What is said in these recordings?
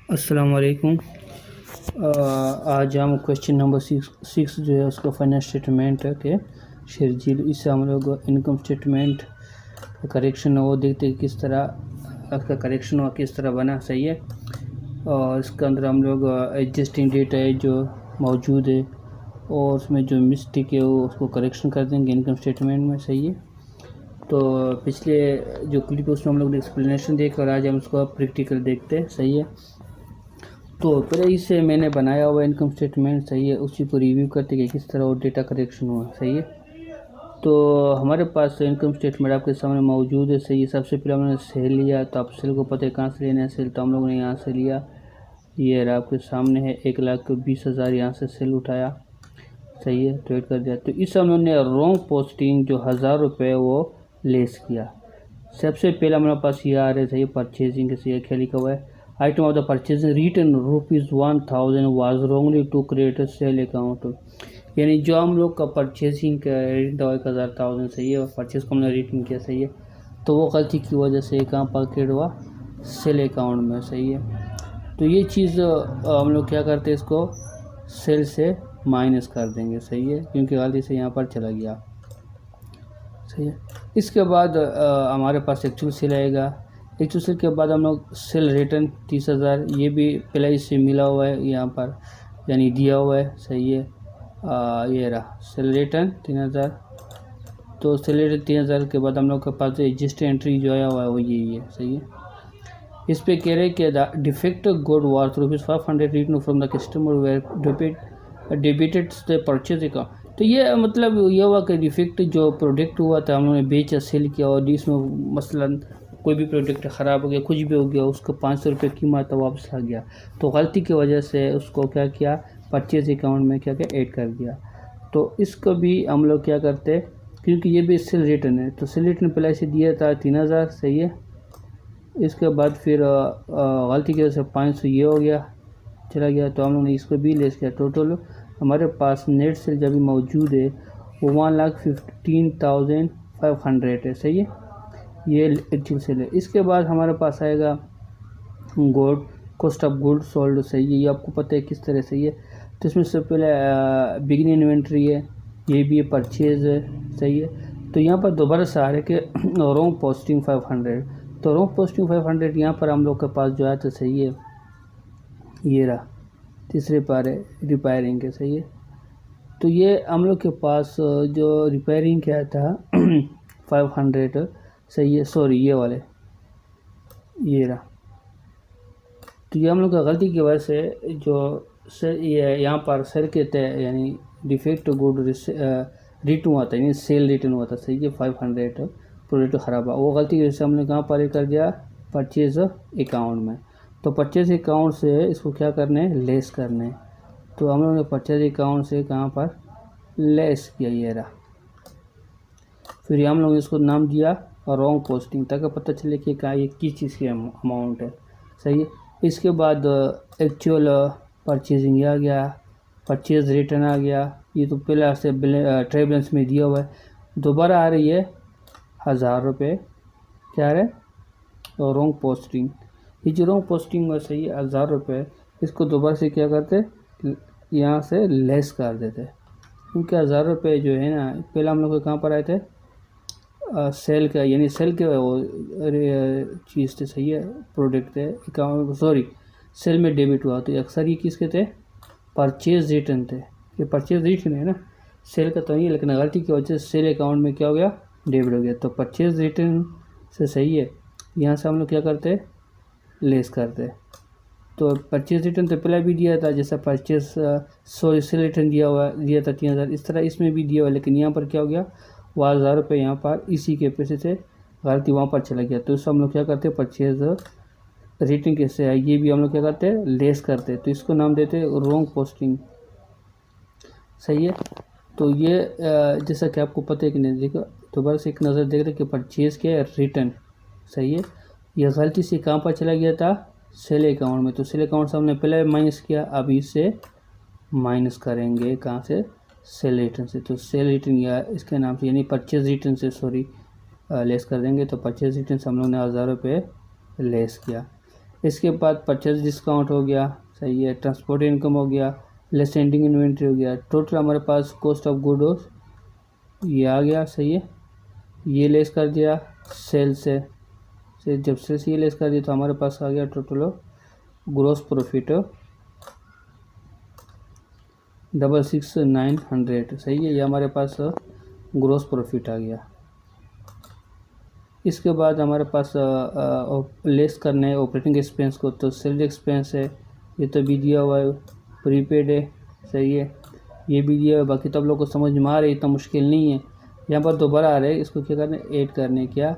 अस्सलाम वालेकुम। आज हम क्वेश्चन नंबर सिक्स जो है उसका फाइनेंस स्टेटमेंट के शेरजील, इससे हम लोग इनकम स्टेटमेंट का करेक्शन वो देखते हैं किस तरह उसका करेक्शन हुआ, किस तरह बना। सही है। और इसके अंदर हम लोग एडजस्टिंग डेटा है जो मौजूद है और उसमें जो मिस्टेक है वो उसको करेक्शन कर देंगे इनकम स्टेटमेंट में। सही है। तो पिछले जो क्लिप उसमें हम लोग ने एक्सप्लेनेशन देखा और आज हम उसको प्रैक्टिकल देखते हैं। सही है। तो पहले इससे मैंने बनाया हुआ इनकम स्टेटमेंट। सही है। उसी को रिव्यू करते कि किस तरह वो डेटा करेक्शन हुआ। सही है। तो हमारे पास इनकम स्टेटमेंट आपके सामने मौजूद है। सही है। सबसे पहले हमने सेल लिया, तो आप सेल को पता है कहाँ से लेना है सेल, तो हम लोगों ने यहाँ से लिया। ये रहा आपके सामने है 1,20,000 यहाँ से सेल उठाया। सही है। तो ऐड कर दिया। तो इस हम लोगों ने रॉन्ग पोस्टिंग जो 1,000 रुपये वो लेस किया। सबसे पहले हमारे पास ये आ रहा है। सही, परचेजिंग के सही क्या लिखा हुआ है, item of the purchasing return ₹1,000 was wrongly to create sale account. यानी जो हम लोग का परचेजिंग का रिटर्न था 1,000 सही है और परचेज को हमने रिटर्न किया। सही है। तो वो गलती की वजह से कहाँ पर क्रिएट हुआ, सेल अकाउंट में। सही है। तो ये चीज़ हम लोग क्या करते हैं, इसको सेल से माइनस कर देंगे। सही है, क्योंकि गलती से यहाँ पर चला गया। सही है। इसके बाद हमारे पास एक्चुअल सेल आएगा। एक्चुअल सेल के बाद हम लोग सेल रिटर्न 30,000, ये भी पहले इससे मिला हुआ है यहाँ पर, यानी दिया हुआ है। सही है। ये रहा सेल रिटर्न 3,000। तो सेल रिटर्न 3,000 के बाद हम लोग के पास एडजस्ट एंट्री जो आया हुआ है वो यही है। सही है। इस पे कह रहे कि the defect good was ₹500 return from the customer where debited the purchase account. तो ये मतलब ये हुआ कि डिफेक्ट जो प्रोडक्ट हुआ था हम लोगों ने बेचा, सेल किया और इसमें मसलन कोई भी प्रोडक्ट ख़राब हो गया, कुछ भी हो गया, उसको 500 रुपये कीमत वापस आ गया। तो गलती की वजह से उसको क्या किया, परचेज अकाउंट में क्या क्या ऐड कर दिया। तो इसको भी हम लोग क्या करते, क्योंकि ये भी सेल रिटर्न है, तो सेल रिटर्न पहले से दिया था 3,000। सही है। इसके बाद फिर गलती की वजह से 500 ये हो गया, चला गया, तो हम लोगों ने इसको भी लेस किया। टोटल हमारे पास नेट सेल जब भी मौजूद है वो 1,15,500 है। सही है। ये एक्चुअल सेल है। इसके बाद हमारे पास आएगा good cost of good sold. सही है। ये आपको पता है किस तरह से है। तो इसमें से पहले बिगिनिंग इन्वेंट्री है, ये भी परचेज है। सही है। तो यहाँ पर दोबारा से आ रहे कि रॉन्ग पोस्टिंग 500। तो रॉन्ग पोस्टिंग 500 यहाँ पर हम लोग के पास जो है तो सही है, ये रहा तीसरे पारे रिपेयरिंग के। सही है। तो ये हम लोग के पास जो रिपेयरिंग किया था 500। सही है। सॉरी, ये वाले ये रहा। तो ये हम लोग का गलती की वजह से जो ये यहाँ पर सेल के थे, यानी डिफेक्ट गुड रिटर्न हुआ था, यानी सेल रिटर्न हुआ था। सही है। 500 प्रोडक्ट ख़राब हुआ, वो गलती की वजह से हमने कहाँ पर कर दिया, परचेज अकाउंट में। तो परचेज अकाउंट से इसको क्या करने, लेस करने। तो हम लोगों ने परचेज अकाउंट से कहाँ पर लेस किया, ये रहा। फिर हम लोग इसको नाम दिया रॉन्ग पोस्टिंग, ताकि पता चले कि क्या ये किस चीज़ की अमाउंट है। सही है। इसके बाद एक्चुअल परचेजिंग आ गया, परचेज रिटर्न आ गया। ये तो पहले से ट्रेड बैलेंस में दिया हुआ है। दोबारा आ रही है 1,000 रुपये, क्या है, और रॉन्ग पोस्टिंग। ये जो रॉन्ग पोस्टिंग है, सही है, 1,000 रुपये, इसको दोबारा से क्या करते, यहाँ से लेस कर देते, क्योंकि 1,000 रुपये जो है ना, पहले हम लोग कहाँ पर आए थे, सेल का, यानी सेल के वो चीज़ थे। सही है। प्रोडक्ट थे, अकाउंट, सॉरी, सेल में डेबिट हुआ। तो अक्सर ये किसके थे, परचेज रिटर्न थे। ये परचेज रिटर्न है ना, सेल का तो नहीं, लेकिन गलती की वजह से सेल अकाउंट में क्या हो गया, डेबिट हो गया। तो परचेज रिटर्न से सही है, यहाँ से हम लोग क्या करते, लेस करते। तो परचेज रिटर्न तो पहले भी दिया था, जैसा परचेज सॉरी सेल रिटर्न दिया था 3,000, इस तरह इसमें भी दिया हुआ, लेकिन यहाँ पर क्या हो गया, वो 1,000 रुपये यहाँ पर इसी के पैसे से गलती वहाँ पर चला गया। तो इससे हम लोग क्या करते हैं, परचेज रिटर्न कैसे है, ये भी हम लोग क्या करते हैं, लेस करते हैं। तो इसको नाम देते हैं रॉन्ग पोस्टिंग। सही है। तो ये जैसा कि आपको पता है कि नहीं, देखो दोबारा से एक नज़र देख रहे कि परचेज के रिटर्न। सही है। यह गलती से कहाँ पर चला गया था, सेल अकाउंट में। तो सेल अकाउंट से हमने पहले माइनस किया, अब इससे माइनस करेंगे कहाँ से, सेल रिटर्न से। तो सेल रिटर्न या इसके नाम से, यानी परचेज रिटर्न से सॉरी लेस कर देंगे। तो परचेज रिटर्न से हम लोग ने 1,000 रुपये लेस किया। इसके बाद परचेज डिस्काउंट हो गया, सही है, ट्रांसपोर्ट इनकम हो गया, लेस एंडिंग इन्वेंट्री हो गया, टोटल हमारे पास कॉस्ट ऑफ गुड्स ये आ गया, सही है। ये लेस कर दिया सेल से जब से ये लेस कर दिया तो हमारे पास आ गया टोटल ग्रोस प्रॉफिट 66,900, सही है। ये हमारे पास ग्रोस प्रॉफिट आ गया। इसके बाद हमारे पास लेस करना है ऑपरेटिंग एक्सपेंस को, तो सेल्स एक्सपेंस है, ये तो भी दिया हुआ है, प्रीपेड है, सही है, ये भी दिया हुआ है। बाकी तो आप लोग को समझ में आ रहा है, इतना मुश्किल नहीं है। यहाँ पर दोबारा आ रहा है, इसको क्या करना है, ऐड करने क्या,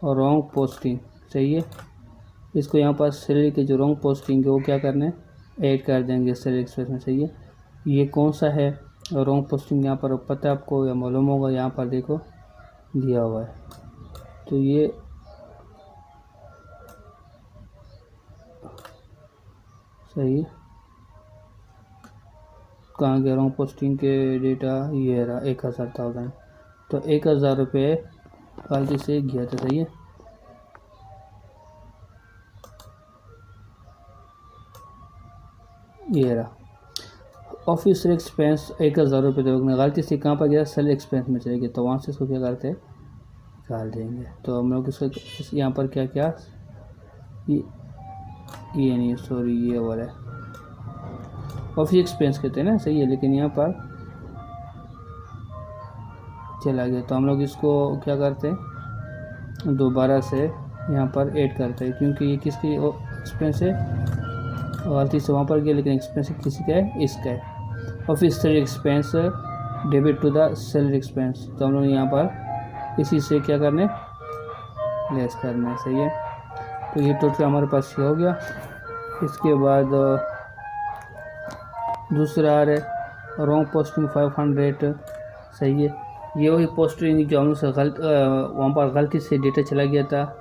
और रॉन्ग पोस्टिंग, सही है। इसको यहाँ पर सैलरी के जो रॉन्ग पोस्टिंग है वो क्या करना है, ऐड कर देंगे सैलरी एक्सपेंस में, सही है। ये कौन सा है रॉन्ग पोस्टिंग, यहाँ पर पता है आपको या मालूम होगा, यहाँ पर देखो दिया हुआ है। तो ये सही है, कहाँ गया रॉन्ग पोस्टिंग के डेटा, ये रहा 1,000, तो 1,000 रुपये गलती से गया था, सही है। ये रहा ऑफिस एक्सपेंस 1,000 रुपये, तो गलती से कहाँ पर गया, सेल एक्सपेंस में चले गए, तो वहाँ से इसको क्या करते हैं, निकाल देंगे। तो हम लोग इसको यहाँ पर क्या क्या, ये नहीं, सॉरी, ये वाला ऑफिस एक्सपेंस कहते हैं ना, सही है, लेकिन यहाँ पर चला गया। तो हम लोग इसको क्या करते हैं, दोबारा से यहाँ पर ऐड करते हैं, क्योंकि ये किसकी एक्सपेंस है, गलती से वहाँ पर गया, लेकिन एक्सपेंस किसी का है, इसका है। Office salary expense debit to the salary expense, तो हम लोग यहाँ पर इसी से क्या करने, लेस करना है, सही है। तो ये टोटल हमारे पास ये हो गया। इसके बाद दूसरा आ रहा रॉन्ग पोस्टिंग 500, सही है। ये वही पोस्टिंग जो हम लोग से वहाँ पर गलती से डेटा चला गया था,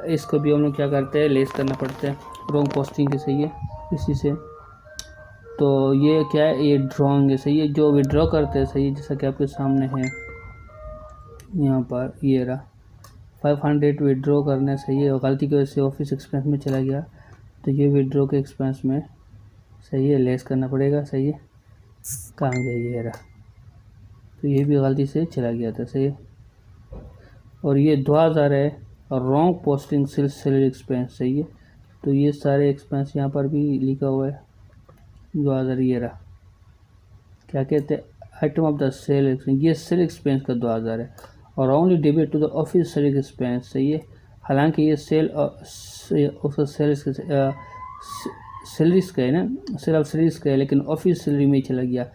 इसको भी हम लोग क्या करते हैं, लेस करना पड़ता है रॉन्ग पोस्टिंग के, सही है, इसी से। तो ये क्या है, ये ड्रॉइंग है, सही है, जो विड्रॉ करते हैं, सही है, जैसा कि आपके सामने है यहाँ पर, ये रहा 500 विड्रॉ करना है, सही है, और गलती की वजह से ऑफिस एक्सपेंस में चला गया, तो ये विड्रॉ के एक्सपेंस में, सही है, लेस करना पड़ेगा, सही है। कहाँ गया, ये रहा, तो ये भी गलती से चला गया था, सही है। और ये 2,000 है, और रॉन्ग पोस्टिंग सैलरी एक्सपेंस, सही है। तो ये सारे एक्सपेंस यहाँ पर भी लिखा हुआ है 2,000, ये रहा, क्या कहते हैं, item of the sale expense, ये सेल एक्सपेंस का 2,000 है, और only debit to the office salary expense, सही है। हालांकि ये सैलरीज का है ना, सेल ऑफ सैलरीज का है, लेकिन ऑफिस सैलरी में ही चला गया।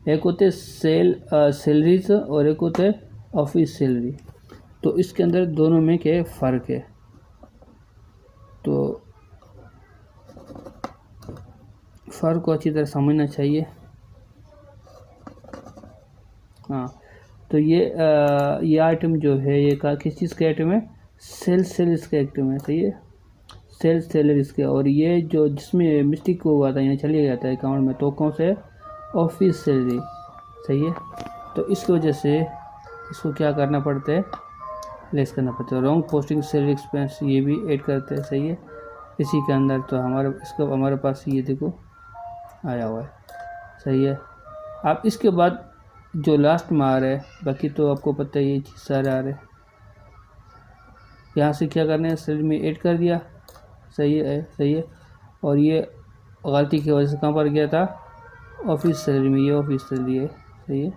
एक होते सैलरीज और एक होते ऑफिस सैलरी, तो इसके अंदर दोनों में क्या फ़र्क है, तो फ़र्क को अच्छी तरह समझना चाहिए। हाँ, तो ये आइटम जो है, ये किस चीज़ का आइटम है, सेल्स का आइटम है, सही है, सेल्स सैलरीज के। और ये जो जिसमें मिस्टेक हुआ था, यहाँ चलिए गया था अकाउंट में, तो कौन से, ऑफिस सैलरी, सही है। तो इसकी वजह से इसको क्या करना पड़ता है, लेस करना पड़ता है। रॉन्ग पोस्टिंग सैलरी एक्सपेंस ये भी ऐड करते हैं, सही है, इसी के अंदर। तो हमारे पास ये देखो आया हुआ है, सही है। अब इसके बाद जो लास्ट में आ रहा है, बाकी तो आपको पता है ये चीज़ सारे आ रहे हैं, यहाँ से क्या करना है, सैलरी में ऐड कर दिया, सही है। और ये गलती की वजह से कहाँ पर गया था, ऑफिस सैलरी में, ये ऑफिस सैलरी है, सही है,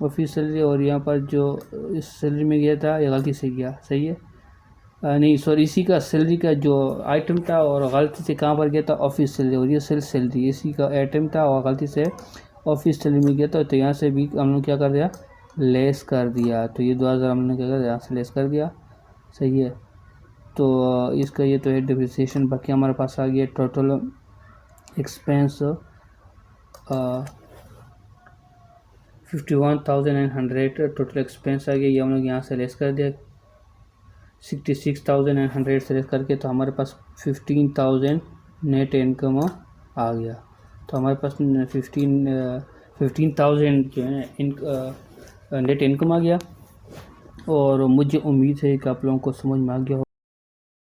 ऑफिस सैलरी। और यहाँ पर जो इस सैलरी में गया था, ये गलती से गया, सही है, नहीं सॉरी, इसी का सैलरी का जो आइटम था, और गलती से कहाँ पर गया था, ऑफिस सैलरी, और ये सेल सैलरी इसी का आइटम था, और गलती से ऑफिस सैलरी में गया था, तो यहाँ से भी हम लोग क्या कर दिया, लेस कर दिया। तो ये 2,000 हमने क्या कर दिया, यहाँ से लेस कर दिया, सही है। तो इसका ये तो है डिप्रिसिएशन। बाकी हमारे पास आ गया टोटल एक्सपेंस 51,900 टोटल एक्सपेंस आ गया, ये हम लोग यहाँ से लेस कर दिया, 66,900 से लेस करके, तो हमारे पास 15,000 नेट इनकम आ गया। तो हमारे पास 15,000 जो है नेट इनकम आ गया। और मुझे उम्मीद है कि आप लोगों को समझ में आ गया हो।